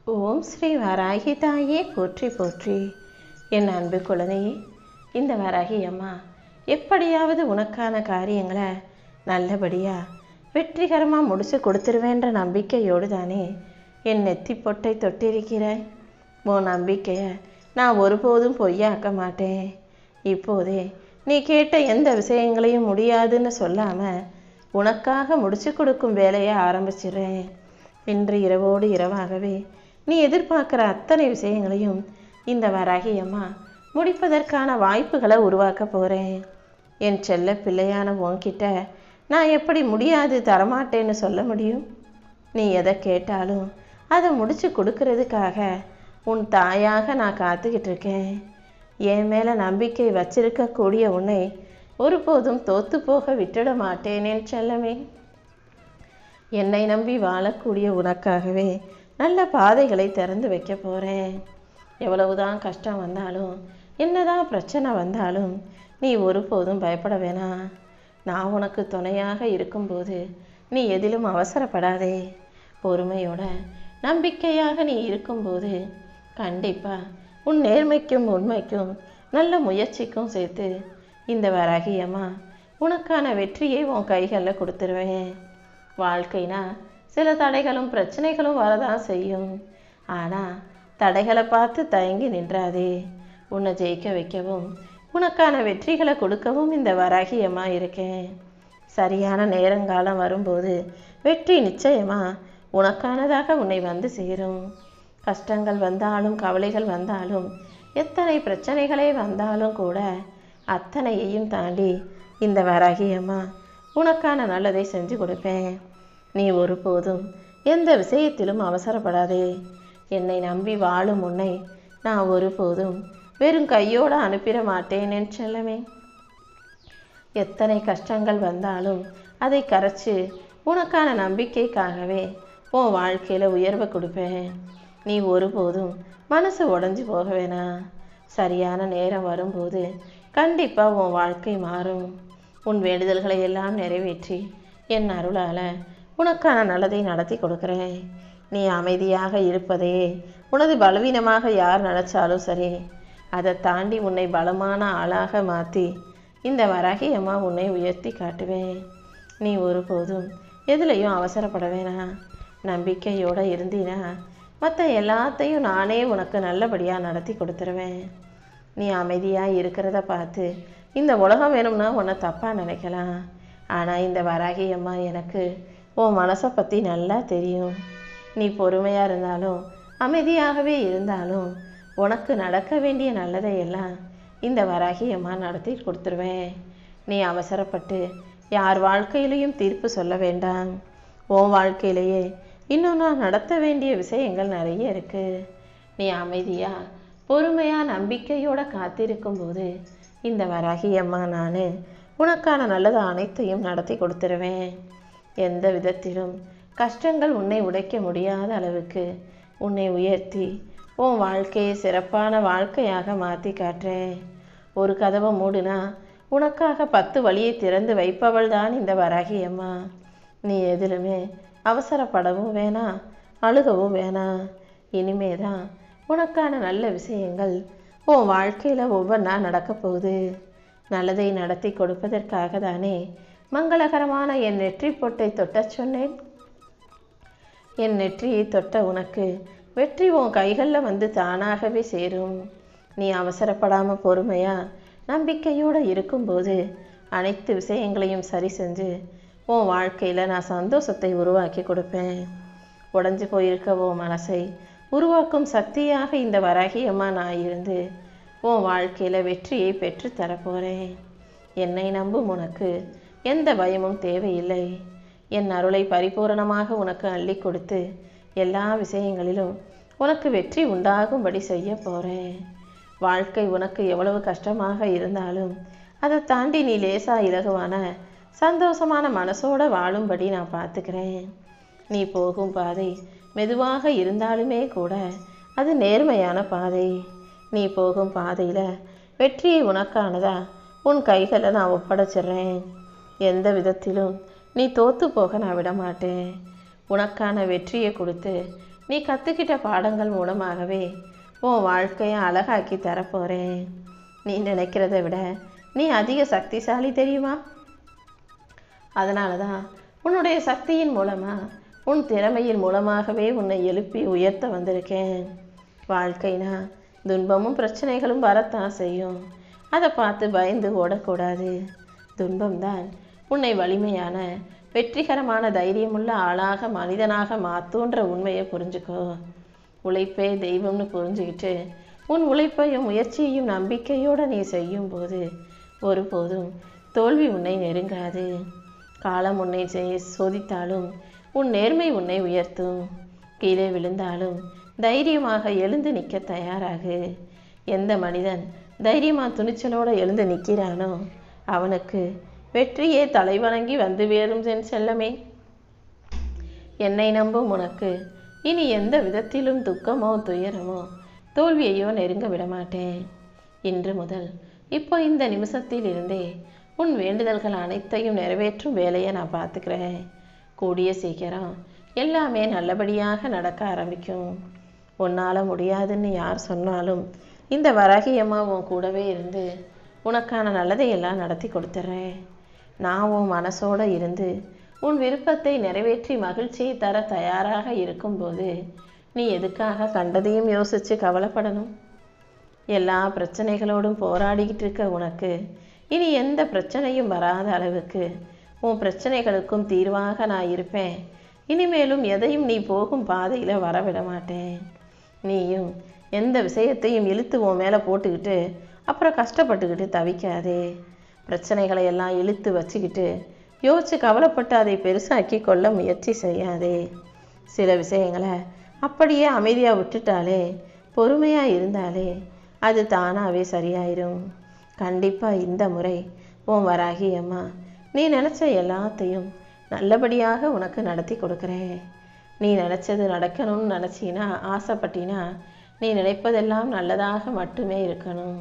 ஓம் ஸ்ரீ வராகி தாயே போற்றி போற்றி. என் அன்பு குழந்தையே, இந்த வராகி அம்மா எப்படியாவது உனக்கான காரியங்களை நல்லபடியாக வெற்றிகரமாக முடிச்சு கொடுத்துருவேன்ற நம்பிக்கையோடு தானே என் நெத்தி பொட்டை தொட்டிருக்கிறாய். உன் நம்பிக்கையை நான் ஒருபோதும் பொய்யாக்க மாட்டேன். இப்போதே நீ கேட்ட எந்த விஷயங்களையும் முடியாதுன்னு சொல்லாமல் உனக்காக முடிச்சு கொடுக்கும் வேலையை ஆரம்பிச்சிடுறேன். இன்று இரவோடு இரவாகவே நீ எதிர்பார்க்குற அத்தனை விஷயங்களையும் இந்த வராகி அம்மா முடிப்பதற்கான வாய்ப்புகளை உருவாக்க போகிறேன். என் செல்ல பிள்ளையான உன்கிட்ட நான் எப்படி முடியாது தரமாட்டேன்னு சொல்ல முடியும்? நீ எதை கேட்டாலும் அதை முடிச்சு கொடுக்கறதுக்காக உன் தாயாக நான் காத்துக்கிட்டு இருக்கேன். என் மேலே நம்பிக்கை வச்சிருக்கக்கூடிய உன்னை ஒருபோதும் தோத்து போக விட்டுட மாட்டேனேன் செல்லமே. என்னை நம்பி வாழக்கூடிய உனக்காகவே நல்ல பாதைகளை திறந்து வைக்க போகிறேன். எவ்வளவுதான் கஷ்டம் வந்தாலும் என்னதான் பிரச்சனை வந்தாலும் நீ ஒருபோதும் பயப்பட வேணாம். நான் உனக்கு துணையாக இருக்கும்போது நீ எதிலும் அவசரப்படாதே. பொறுமையோட நம்பிக்கையாக நீ இருக்கும்போது கண்டிப்பாக உன் நேர்மைக்கும் உண்மைக்கும் நல்ல முயற்சிக்கும் சேர்த்து இந்த வராகி அம்மா உனக்கான வெற்றியை உன் கைகளில் கொடுத்துருவேன். வாழ்க்கைனா சில தடைகளும் பிரச்சனைகளும் வரதான் செய்யும். ஆனால் தடைகளை பார்த்து தயங்கி நின்றாதே. உன்னை ஜெயிக்க வைக்கவும் உனக்கான வெற்றிகளை கொடுக்கவும் இந்த வராகி அம்மா இருக்கேன். சரியான நேரங்காலம் வரும்போது வெற்றி நிச்சயமாக உனக்கானதாக உன்னை வந்து சேரும். கஷ்டங்கள் வந்தாலும் கவலைகள் வந்தாலும் எத்தனை பிரச்சனைகளே வந்தாலும் கூட அத்தனையையும் தாண்டி இந்த வராகி அம்மா உனக்கான நல்லதை செஞ்சு கொடுப்பேன். நீ ஒருபோதும் எந்த விஷயத்திலும் அவசரப்படாதே. என்னை நம்பி வாழும் உன்னை நான் ஒருபோதும் வெறும் கையோடு அனுப்பிட மாட்டேன் என் செல்லமே. எத்தனை கஷ்டங்கள் வந்தாலும் அதை கரைச்சி உனக்கான நம்பிக்கைக்காகவே உன் வாழ்க்கையில் உயர்வை கொடுப்பேன். நீ ஒருபோதும் மனசு உடஞ்சி போக வேணாம். சரியான நேரம் வரும்போது கண்டிப்பாக உன் வாழ்க்கை மாறும். உன் வேண்டுதல்களை எல்லாம் நிறைவேற்றி என் அருளால் உனக்கான நல்லதை நடத்தி கொடுக்குறேன். நீ அமைதியாக இருப்பதே உனது பலவீனமாக யார் நினச்சாலும் சரி, அதை தாண்டி உன்னை பலமான ஆளாக மாற்றி இந்த வராகி அம்மா உன்னை உயர்த்தி காட்டுவேன். நீ ஒருபோதும் எதுலையும் அவசரப்பட வேணாம். நம்பிக்கையோடு இருந்தீனா மற்ற எல்லாத்தையும் நானே உனக்கு நல்லபடியாக நடத்தி கொடுத்துருவேன். நீ அமைதியாக இருக்கிறத பார்த்து இந்த உலகம் வேணும்னா உன்னை தப்பாக நினைக்கலாம். ஆனால் இந்த வராகி அம்மா எனக்கு உன் மனசை பற்றி நல்லா தெரியும். நீ பொறுமையாக இருந்தாலும் அமைதியாகவே இருந்தாலும் உனக்கு நடக்க வேண்டிய நல்லதை எல்லாம் இந்த வராகி அம்மா நடத்தி கொடுத்துருவேன். நீ அவசரப்பட்டு யார் வாழ்க்கையிலையும் தீர்ப்பு சொல்ல வேண்டாம். உன் வாழ்க்கையிலேயே இன்னும் நான் நடத்த வேண்டிய விஷயங்கள் நிறைய இருக்குது. நீ அமைதியாக பொறுமையாக நம்பிக்கையோடு காத்திருக்கும்போது இந்த வராகி அம்மா நான் உனக்கான நல்லது அனைத்தையும் நடத்தி கொடுத்துருவேன். எந்த விதத்திலும் கஷ்டங்கள் உன்னை உடைக்க முடியாத அளவுக்கு உன்னை உயர்த்தி உன் வாழ்க்கையை சிறப்பான வாழ்க்கையாக மாற்றி காட்டுறேன். ஒரு கதவை மூடினா உனக்காக 10 வழியை திறந்து வைப்பவள் தான் இந்த வராகி அம்மா. நீ எதிலுமே அவசரப்படவும் வேணாம், அழுகவும் வேணாம். இனிமே தான் உனக்கான நல்ல விஷயங்கள் உன் வாழ்க்கையில் ஒவ்வொன்றா நடக்க போகுது. நல்லதை நடத்தி கொடுப்பதற்காக தானே மங்களகரமான என் நெற்றி பொட்டை தொட்ட சொன்னேன். என் நெற்றியை தொட்ட உனக்கு வெற்றி உன் கைகளில் வந்து தானாகவே சேரும். நீ அவசரப்படாமல் பொறுமையாக நம்பிக்கையோடு இருக்கும்போது அனைத்து விஷயங்களையும் சரி செஞ்சு உன் வாழ்க்கையில் நான் சந்தோஷத்தை உருவாக்கி கொடுப்பேன். உடஞ்சி போயிருக்க உன் மனசை உருவாக்கும் சக்தியாக இந்த வராகி அம்மா நான் இருந்து உன் வாழ்க்கையில் வெற்றியை பெற்று தரப்போகிறேன். என்னை நம்பும் உனக்கு எந்த பயமும் தேவையில்லை. என் அருளை பரிபூரணமாக உனக்கு அள்ளி கொடுத்து எல்லா விஷயங்களிலும் உனக்கு வெற்றி உண்டாகும்படி செய்ய போகிறேன். வாழ்க்கை உனக்கு எவ்வளவு கஷ்டமாக இருந்தாலும் அதை தாண்டி நீ லேசாக இலகுவான சந்தோஷமான மனசோடு வாழும்படி நான் பார்த்துக்கிறேன். நீ போகும் பாதை மெதுவாக இருந்தாலுமே கூட அது நேர்மையான பாதை. நீ போகும் பாதையில் வெற்றியை உனக்கானதா உன் கைகளை நான் ஒப்படைச்சிட்றேன். எந்த விதத்திலும் நீ தோற்று போக நான் விட மாட்டேன். உனக்கான வெற்றியை கொடுத்து நீ கற்றுக்கிட்ட பாடங்கள் மூலமாகவே உன் வாழ்க்கையை அழகாக்கி தரப்போகிறேன். நீ நினைக்கிறத விட நீ அதிக சக்திசாலி தெரியுமா? அதனால தான் உன்னுடைய சக்தியின் மூலமாக, உன் திறமையின் மூலமாகவே உன்னை எழுப்பி உயர்த்த வந்திருக்கேன். வாழ்க்கைனா துன்பமும் பிரச்சனைகளும் வரத்தான் செய்யும். அதை பார்த்து பயந்து ஓடக்கூடாது. துன்பம்தான் உன்னை வலிமையான, வெற்றிகரமான, தைரியமுள்ள ஆளாக, மனிதனாக மாற்றுன்ற உண்மையை புரிஞ்சுக்கோ. உழைப்பே தெய்வம்னு புரிஞ்சுக்கிட்டு உன் உழைப்பையும் முயற்சியையும் நம்பிக்கையோடு நீ செய்யும் போது ஒருபோதும் தோல்வி உன்னை நெருங்காது. காலம் உன்னை சோதித்தாலும் உன் நேர்மை உன்னை உயர்த்தும். கீழே விழுந்தாலும் தைரியமாக எழுந்து நிற்க தயாராகு. எந்த மனிதன் தைரியமாக துணிச்சலோடு எழுந்து நிற்கிறானோ அவனுக்கு வெற்றியே தலைவணங்கி வந்து வேறும் செல்லமே. என்னை நம்பும் உனக்கு இனி எந்த விதத்திலும் துக்கமோ துயரமோ தோல்வியையோ நெருங்க விடமாட்டேன். இன்று முதல் இப்போ இந்த நிமிஷத்தில் இருந்தே உன் வேண்டுதல்கள் அனைத்தையும் நிறைவேற்றும் வேலையை நான் பார்த்துக்கிறேன். கூடிய சீக்கிரம் எல்லாமே நல்லபடியாக நடக்க ஆரம்பிக்கும். உன்னால் முடியாதுன்னு யார் சொன்னாலும் இந்த வராகி அம்மா உன் கூடவே இருந்து உனக்கான நல்லதையெல்லாம் நடத்தி கொடுத்துட்றேன். நான் உன் மனசோடு இருந்து உன் விருப்பத்தை நிறைவேற்றி மகிழ்ச்சியை தர தயாராக இருக்கும்போது நீ எதுக்காக கண்டதையும் யோசித்து கவலைப்படணும்? எல்லா பிரச்சனைகளோடும் போராடிக்கிட்டு இருக்க உனக்கு இனி எந்த பிரச்சனையும் வராத அளவுக்கு உன் பிரச்சனைகளுக்கும் தீர்வாக நான் இருப்பேன். இனிமேலும் எதையும் நீ போகும் பாதையில் வரவிட மாட்டேன். நீயும் எந்த விஷயத்தையும் இழுத்து உன் மேலே போட்டுக்கிட்டு அப்புறம் கஷ்டப்பட்டுக்கிட்டு தவிக்காதே. பிரச்சனைகளை எல்லாம் இழுத்து வச்சுக்கிட்டு யோசித்து கவலைப்பட்டு அதை பெருசாக்கி கொள்ள முயற்சி செய்யாதே. சில விஷயங்களை அப்படியே அமைதியாக விட்டுட்டாலே, பொறுமையாக இருந்தாலே அது தானாகவே சரியாயிரும். கண்டிப்பாக இந்த முறை உன் வராகி அம்மா நீ நினச்ச எல்லாத்தையும் நல்லபடியாக உனக்கு நடத்தி கொடுக்குறேன். நீ நினச்சது நடக்கணும்னு நினச்சினா, ஆசைப்பட்டினா நீ நினைப்பதெல்லாம் நல்லதாக மட்டுமே இருக்கணும்.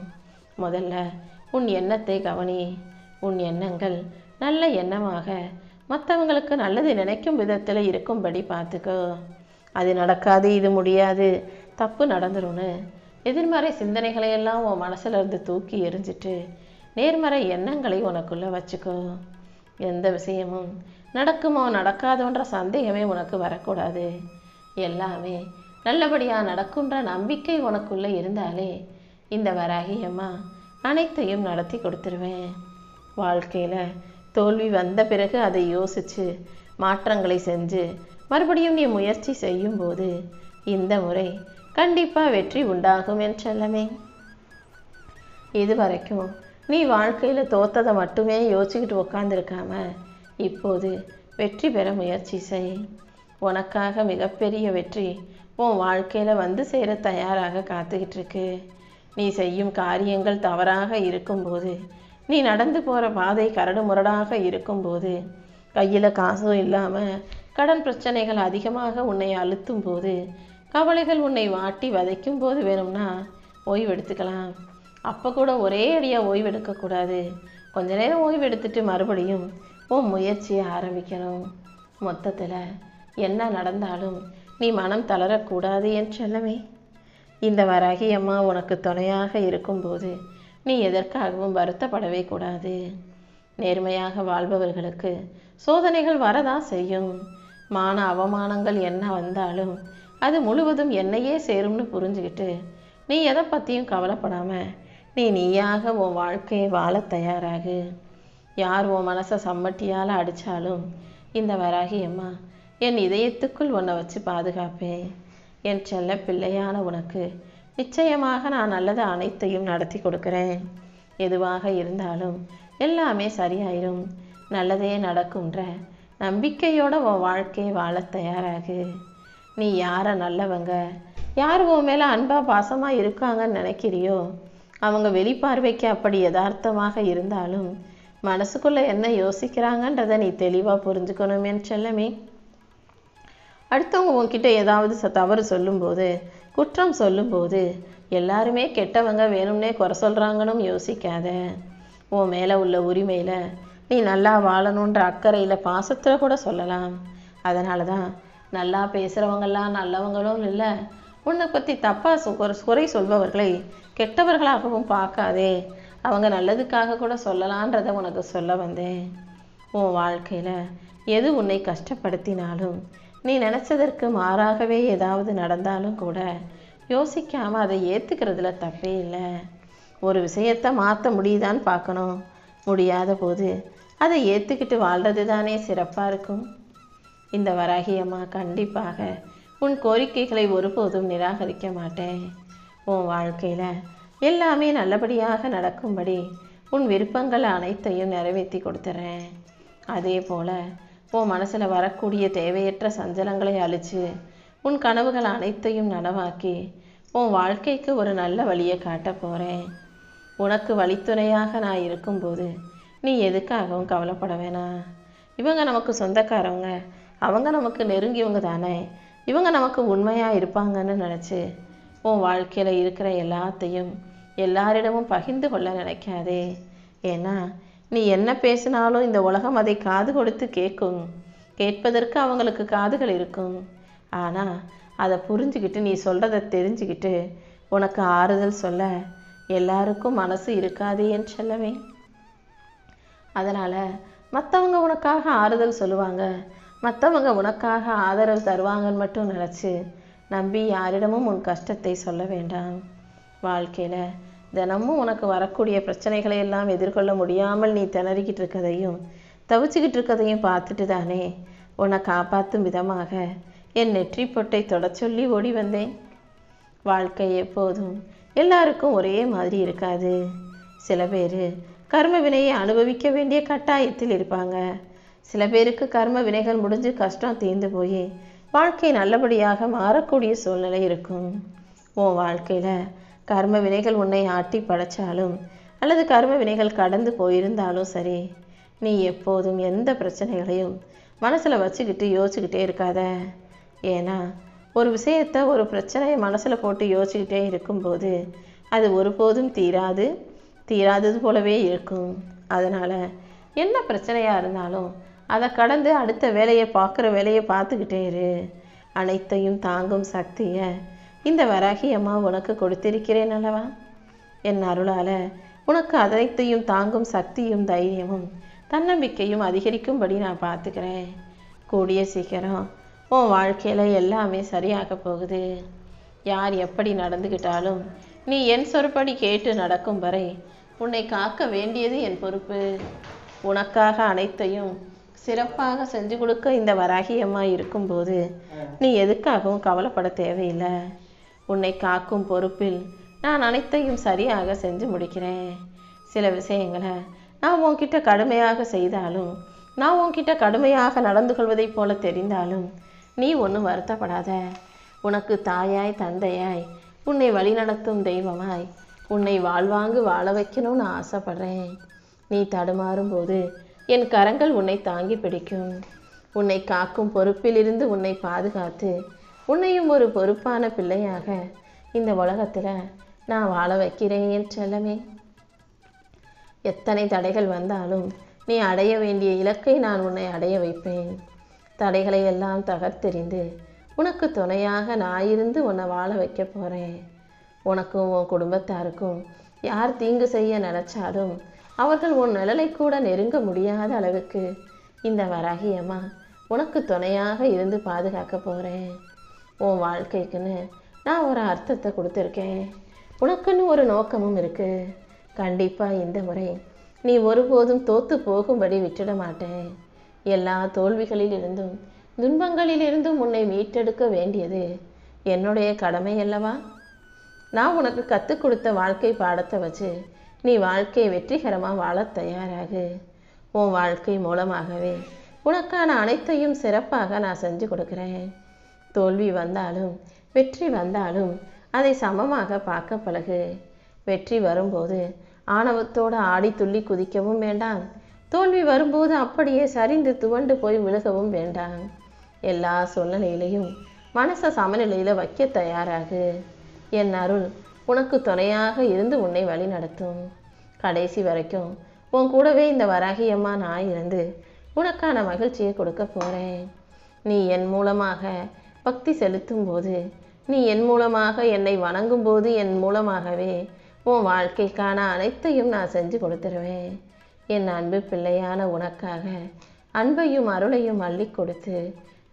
முதல்ல உன் எண்ணத்தை கவனி. உன் எண்ணங்கள் நல்ல எண்ணமாக மற்றவங்களுக்கு நல்லது நினைக்கும் விதத்தில் இருக்கும்படி பார்த்துக்கோ. அது நடக்காது, இது முடியாது, தப்பு நடந்துரும்னு எதிர்மறை சிந்தனைகளையெல்லாம் உன் மனசில் இருந்து தூக்கி எரிஞ்சிட்டு நேர்மறை எண்ணங்களை உனக்குள்ளே வச்சுக்கோ. எந்த விஷயமும் நடக்குமோ நடக்காதோன்ற சந்தேகமே உனக்கு வரக்கூடாது. எல்லாமே நல்லபடியாக நடக்கும்ன்ற நம்பிக்கை உனக்குள்ளே இருந்தாலே இந்த வராகி அம்மா அனைத்தையும் நடத்தி கொடுத்துருவேன். வாழ்க்கையில் தோல்வி வந்த பிறகு அதை யோசித்து மாற்றங்களை செஞ்சு மறுபடியும் நீ முயற்சி செய்யும்போது இந்த முறை கண்டிப்பாக வெற்றி உண்டாகும் என் செல்லமே. இதுவரைக்கும் நீ வாழ்க்கையில் தோத்ததை மட்டுமே யோசிச்சுக்கிட்டு உக்காந்துருக்காம இப்போது வெற்றி பெற முயற்சி செய். உனக்காக மிகப்பெரிய வெற்றி உன் வாழ்க்கையில் வந்து சேர தயாராக காத்துக்கிட்டு இருக்கு. நீ செய்யும் காரியங்கள் தவறாக இருக்கும்போது, நீ நடந்து போகிற பாதை கரடு முரடாக இருக்கும்போது, கையில் காசும் இல்லாமல் கடன் பிரச்சனைகள் அதிகமாக உன்னை அழுத்தும் போது, கவலைகள் உன்னை வாட்டி வதைக்கும் போது வேணும்னா ஓய்வெடுத்துக்கலாம். அப்போ கூட ஒரே அடியாக ஓய்வெடுக்கக்கூடாது. கொஞ்ச நேரம் ஓய்வெடுத்துட்டு மறுபடியும் உன் முயற்சியை ஆரம்பிக்கணும். மொத்தத்தில் என்ன நடந்தாலும் நீ மனம் தளரக்கூடாது என் செல்லமே. இந்த வராகி அம்மா உனக்கு துணையாக இருக்கும்போது நீ எதற்காகவும் வருத்தப்படவே கூடாது. நேர்மையாக வாழ்பவர்களுக்கு சோதனைகள் வரதான் செய்யும். மான அவமானங்கள் என்ன வந்தாலும் அது முழுவதும் என்னையே சேரும்னு புரிஞ்சுக்கிட்டு நீ எதை பற்றியும் கவலைப்படாமல் நீயாக உன் வாழ்க்கையை வாழ தயாராகு. யார் உன் மனசை சம்மட்டியால் அடித்தாலும் இந்த வராகி அம்மா என் இதயத்துக்குள் உன்னை வச்சு பாதுகாப்பேன். என் செல்ல பிள்ளையான உனக்கு நிச்சயமாக நான் நல்லது அனைத்தையும் நடத்தி கொடுக்குறேன். எதுவாக இருந்தாலும் எல்லாமே சரியாயிரும், நல்லதே நடக்கும்ன்ற நம்பிக்கையோட உன் வாழ்க்கையை வாழ தயாராகு. நீ யாரை நல்லவங்க, யார் உன் மேலே அன்பாக பாசமாக இருக்காங்கன்னு நினைக்கிறியோ அவங்க வெளிப்பார்வைக்கு அப்படி யதார்த்தமாக இருந்தாலும் மனசுக்குள்ளே என்ன யோசிக்கிறாங்கன்றதை நீ தெளிவாக புரிஞ்சுக்கணும் என் செல்லமே. அடுத்தவங்க உன்கிட்ட ஏதாவது தவறு சொல்லும்போது, குற்றம் சொல்லும்போது எல்லாருமே கெட்டவங்க வேணும்னே குறை சொல்கிறாங்கன்னு யோசிக்காத. உன் மேலே உள்ள உரிமையில் நீ நல்லா வாழணுன்ற அக்கறையில் பாசத்தில் கூட சொல்லலாம். அதனால தான் நல்லா பேசுகிறவங்கெல்லாம் நல்லவங்களும் இல்லை, உன்னை பற்றி தப்பாக குறை சொல்பவர்களை கெட்டவர்களாகவும் பார்க்காதே, அவங்க நல்லதுக்காக கூட சொல்லலான்றதை உனக்கு சொல்ல வந்தேன். உன் வாழ்க்கையில் எது உன்னை கஷ்டப்படுத்தினாலும், நீ நினச்சதற்கு மாறாகவே ஏதாவது நடந்தாலும் கூட யோசிக்காமல் அதை ஏற்றுக்கிறதுல தப்பே இல்லை. ஒரு விஷயத்தை மாற்ற முடியுதான்னு பார்க்கணும். முடியாத போது அதை ஏற்றுக்கிட்டு வாழ்கிறது தானே சிறப்பாக இருக்கும். இந்த வராகி அம்மா கண்டிப்பாக உன் கோரிக்கைகளை ஒருபோதும் நிராகரிக்க மாட்டேன். உன் வாழ்க்கையில் எல்லாமே நல்லபடியாக நடக்கும்படி உன் விருப்பங்கள் அனைத்தையும் நிறைவேற்றி கொடுத்துறேன். அதே போல் உன் மனசில் வரக்கூடிய தேவையற்ற சஞ்சலங்களை அழித்து உன் கனவுகள் அனைத்தையும் நனவாக்கி உன் வாழ்க்கைக்கு ஒரு நல்ல வழியை காட்ட போகிறேன். உனக்கு வழித்துணையாக நான் இருக்கும்போது நீ எதுக்காகவும் கவலைப்பட வேணாம். இவங்க நமக்கு சொந்தக்காரவங்க, அவங்க நமக்கு நெருங்கியவங்க தானே, இவங்க நமக்கு உண்மையாக இருப்பாங்கன்னு நினச்சி உன் வாழ்க்கையில் இருக்கிற எல்லாத்தையும் எல்லாரிடமும் பகிர்ந்து கொள்ள நினைக்காதே. ஏன்னா நீ என்ன பேசினாலும் இந்த உலகம் அதை காது கொடுத்து கேட்கும். கேட்பதற்கு அவங்களுக்கு காதுகள் இருக்கும். ஆனால் அதை புரிஞ்சுக்கிட்டு நீ சொல்கிறத தெரிஞ்சுக்கிட்டு உனக்கு ஆறுதல் சொல்ல எல்லாருக்கும் மனசு இருக்காது என்று சொல்லவே. அதனால் மற்றவங்க உனக்காக ஆறுதல் சொல்லுவாங்க, மற்றவங்க உனக்காக ஆதரவு தருவாங்கன்னு மட்டும் நினச்சி நம்பி யாரிடமும் உன் கஷ்டத்தை சொல்ல வேண்டாம். வாழ்க்கையில் தினமும் உனக்கு வரக்கூடிய பிரச்சனைகளை எல்லாம் எதிர்கொள்ள முடியாமல் நீ திணறிக்கிட்டு இருக்கதையும் தவிச்சுக்கிட்டு இருக்கதையும் பார்த்துட்டு தானே உன்னை காப்பாற்றும் விதமாக என் நெற்றி பொட்டை தொட சொல்லி ஓடி வந்தேன். வாழ்க்கை எப்போதும் எல்லாருக்கும் ஒரே மாதிரி இருக்காது. சில பேர் கர்ம வினையை அனுபவிக்க வேண்டிய கட்டாயத்தில் இருப்பாங்க. சில பேருக்கு கர்ம வினைகள் முடிஞ்சு கஷ்டம் தீர்ந்து போய் வாழ்க்கை நல்லபடியாக மாறக்கூடிய சூழ்நிலை இருக்கும். உன் வாழ்க்கையில் கர்ம வினைகள் உன்னை ஆட்டி படைச்சாலும் அல்லது கர்ம வினைகள் கடந்து போயிருந்தாலும் சரி, நீ எப்போதும் எந்த பிரச்சனைகளையும் மனசில் வச்சுக்கிட்டு யோசிச்சுக்கிட்டே இருக்காத. ஏன்னா ஒரு விஷயத்தை ஒரு பிரச்சனையை மனசில் போட்டு யோசிச்சுக்கிட்டே இருக்கும்போது அது ஒருபோதும் தீராதது போலவே இருக்கும். அதனால் என்ன பிரச்சனையாக இருந்தாலும் அதை கடந்து அடுத்த வேலையை பார்த்துக்கிட்டே இரு. அனைத்தையும் தாங்கும் சக்தியை இந்த வராகி அம்மா உனக்கு கொடுத்திருக்கிறேன் அல்லவா. என் அருளால் உனக்கு அனைத்தையும் தாங்கும் சக்தியும் தைரியமும் தன்னம்பிக்கையும் அதிகரிக்கும்படி நான் பார்த்துக்கிறேன். கூடிய சீக்கிரம் உன் வாழ்க்கையில் எல்லாமே சரியாக போகுது. யார் எப்படி நடந்துக்கிட்டாலும் நீ என் சொற்படி கேட்டு நடக்கும் வரை உன்னை காக்க வேண்டியது என் பொறுப்பு. உனக்காக அனைத்தையும் சிறப்பாக செஞ்சு கொடுக்க இந்த வராகி அம்மா இருக்கும்போது நீ எதுக்காகவும் கவலைப்பட தேவையில்லை. உன்னை காக்கும் பொறுப்பில் நான் அனைத்தையும் சரியாக செஞ்சு முடிக்கிறேன். சில விஷயங்களை நான் உன்கிட்ட கடுமையாக செய்தாலும், நான் உன்கிட்ட கடுமையாக நடந்து கொள்வதைப் போல தெரிந்தாலும் நீ ஒன்றும் வருத்தப்படாத. உனக்கு தாயாய் தந்தையாய் உன்னை வழிநடத்தும் தெய்வமாய் உன்னை வாழ்வாங்கு வாழ வைக்கணும்னு ஆசைப்படுறேன். நீ தடுமாறும் போது என் கரங்கள் உன்னை தாங்கி பிடிக்கும். உன்னை காக்கும் பொறுப்பிலிருந்து உன்னை பாதுகாத்து உன்னையும் ஒரு பொறுப்பான பிள்ளையாக இந்த உலகத்தில் நான் வாழ வைக்கிறேன் என் செல்லமே. எத்தனை தடைகள் வந்தாலும் நீ அடைய வேண்டிய இலக்கை நான் உன்னை அடைய வைப்பேன். தடைகளை எல்லாம் தகர்த்தெறிந்து உனக்கு துணையாக நான் இருந்து உன்னை வாழ வைக்க போகிறேன். உனக்கும் உன் குடும்பத்தாருக்கும் யார் தீங்கு செய்ய நினச்சாலும் அவர்கள் உன் நிழலை கூட நெருங்க முடியாத அளவுக்கு இந்த வராகி அம்மா உனக்கு துணையாக இருந்து பாதுகாக்க போகிறேன். உன் வாழ்க்கைக்குன்னு நான் ஒரு அர்த்தத்தை கொடுத்துருக்கேன். உனக்குன்னு ஒரு நோக்கமும் இருக்குது. கண்டிப்பாக இந்த முறை நீ ஒருபோதும் தோற்று போகும்படி விட்டுட மாட்டேன். எல்லா தோல்விகளிலிருந்தும் துன்பங்களிலிருந்தும் உன்னை மீட்டெடுக்க வேண்டியது என்னுடைய கடமை அல்லவா. நான் உனக்கு கற்றுக் கொடுத்த வாழ்க்கை பாடத்தை வச்சு நீ வாழ்க்கையை வெற்றிகரமாக வாழ தயாராகு. உன் வாழ்க்கை மூலமாகவே உனக்கான அனைத்தையும் சிறப்பாக நான் செஞ்சு கொடுக்குறேன். தோல்வி வந்தாலும் வெற்றி வந்தாலும் அதை சமமாக பார்க்க பழகு. வெற்றி வரும்போது ஆணவத்தோடு ஆடி துள்ளி குதிக்கவும் வேண்டாம். தோல்வி வரும்போது அப்படியே சரிந்து துவண்டு போய் விழுகவும் வேண்டாம். எல்லா சூழ்நிலையிலையும் மனசை சமநிலையில் வைக்க தயாராகு. என் அருள் உனக்கு துணையாக இருந்து உன்னை வழி நடத்தும். கடைசி வரைக்கும் உன் கூடவே இந்த வராகி அம்மா நான் இருந்து உனக்கான மகிழ்ச்சியை கொடுக்க போகிறேன். நீ என் மூலமாக பக்தி செலுத்தும் போது, நீ என் மூலமாக என்னை வணங்கும் போது என் மூலமாகவே உன் வாழ்க்கைக்கான அனைத்தையும் நான் செஞ்சு கொடுத்துருவேன். என் அன்பு பிள்ளையான உனக்காக அன்பையும் அருளையும் அள்ளி கொடுத்து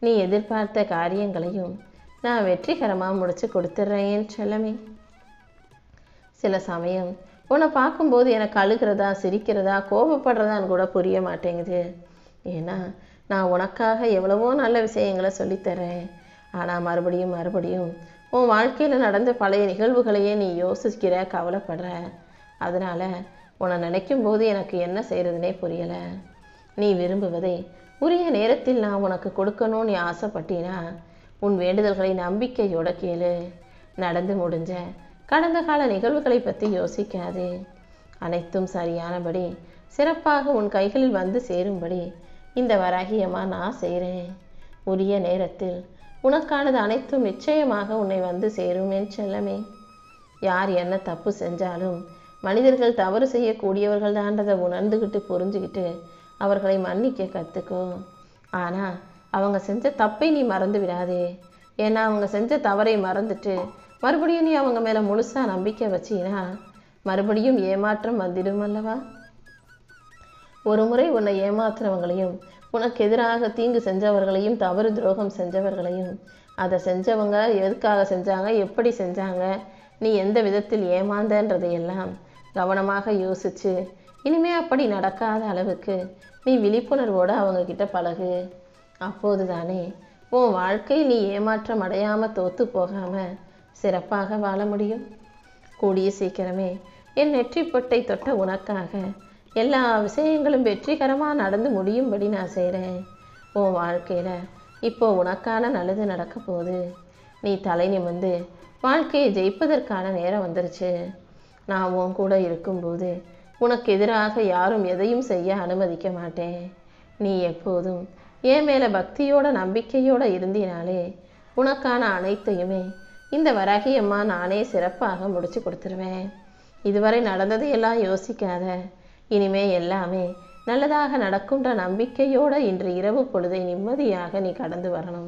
நீ எதிர்பார்த்த காரியங்களையும் நான் வெற்றிகரமாக முடிச்சு கொடுத்துட்றேன் செல்லமே. சில சமயம் உன்னை பார்க்கும்போது எனக்கு அழுகிறதா, சிரிக்கிறதா, கோபப்படுறதான்னு கூட புரிய மாட்டேங்குது. ஏன்னா நான் உனக்காக எவ்வளவோ நல்ல விஷயங்களை சொல்லித்தரேன். ஆனால் மறுபடியும் மறுபடியும் உன் வாழ்க்கையில் நடந்த பழைய நிகழ்வுகளையே நீ யோசிக்கிற, கவலைப்படுற. அதனால் உன்னை நினைக்கும் போது எனக்கு என்ன செய்கிறதுனே புரியலை. நீ விரும்புவதை உரிய நேரத்தில் நான் உனக்கு கொடுக்கணும்னு நீ ஆசைப்பட்டினா உன் வேண்டுதல்களை நம்பிக்கையோட கேளு. நடந்து முடிஞ்ச கடந்த கால நிகழ்வுகளை பற்றி யோசிக்காதே. அனைத்தும் சரியானபடி சிறப்பாக உன் கைகளில் வந்து சேரும்படி இந்த வராகியம்மா நான் செய்கிறேன். உரிய நேரத்தில் உனக்கானது அனைத்தும் நிச்சயமாக உன்னை வந்து சேரும் என் செல்லமே. யார் என்ன தப்பு செஞ்சாலும் மனிதர்கள் தவறு செய்யக்கூடியவர்கள் தான்றதை உணர்ந்துக்கிட்டு புரிஞ்சுக்கிட்டு அவர்களை மன்னிக்க கற்றுக்கோ. ஆனால் அவங்க செஞ்ச தப்பை நீ மறந்து விடாதே. ஏன்னா அவங்க செஞ்ச தவறை மறந்துட்டு மறுபடியும் நீ அவங்க மேலே முழுசாக நம்பிக்கை வச்சினா மறுபடியும் ஏமாற்றம் வந்துடும் அல்லவா. ஒரு முறை உன்னை ஏமாத்துறவங்களையும், உனக்கு எதிராக தீங்கு செஞ்சவர்களையும், தவறு துரோகம் செஞ்சவர்களையும், அதை செஞ்சவங்க எதுக்காக செஞ்சாங்க, எப்படி செஞ்சாங்க, நீ எந்த விதத்தில் ஏமாந்தன்றதையெல்லாம் கவனமாக யோசிச்சு இனிமே அப்படி நடக்காத அளவுக்கு நீ விழிப்புணர்வோடு அவங்கக்கிட்ட பழகு. அப்போது தானே உன் வாழ்க்கை நீ ஏமாற்றம் அடையாமல் தோற்று போகாமல் சிறப்பாக வாழ முடியும். கூடிய சீக்கிரமே என் நெற்றிப்பொட்டை தொட்ட உனக்காக எல்லா விஷயங்களும் வெற்றிகரமாக நடந்து முடியும்படி நான் செய்கிறேன். உன் வாழ்க்கையில் இப்போ உனக்கான நல்லது நடக்க போகுது. நீ தலை நிமிர்ந்து வாழ்க்கையை ஜெயிப்பதற்கான நேரம் வந்துருச்சு. நான் உன் கூட இருக்கும்போது உனக்கு எதிராக யாரும் எதையும் செய்ய அனுமதிக்க மாட்டேன். நீ எப்போதும் என் மேலே பக்தியோட நம்பிக்கையோடு இருந்தினாலே உனக்கான அனைத்தையுமே இந்த வராகியம்மா நானே சிறப்பாக முடிச்சு கொடுத்துருவேன். இதுவரை நடந்ததையெல்லாம் யோசிக்காத. இனிமே எல்லாமே நல்லதாக நடக்கும்ன்ற நம்பிக்கையோடு இன்று இரவு பொழுதை நிம்மதியாக நீ கடந்து வரணும்.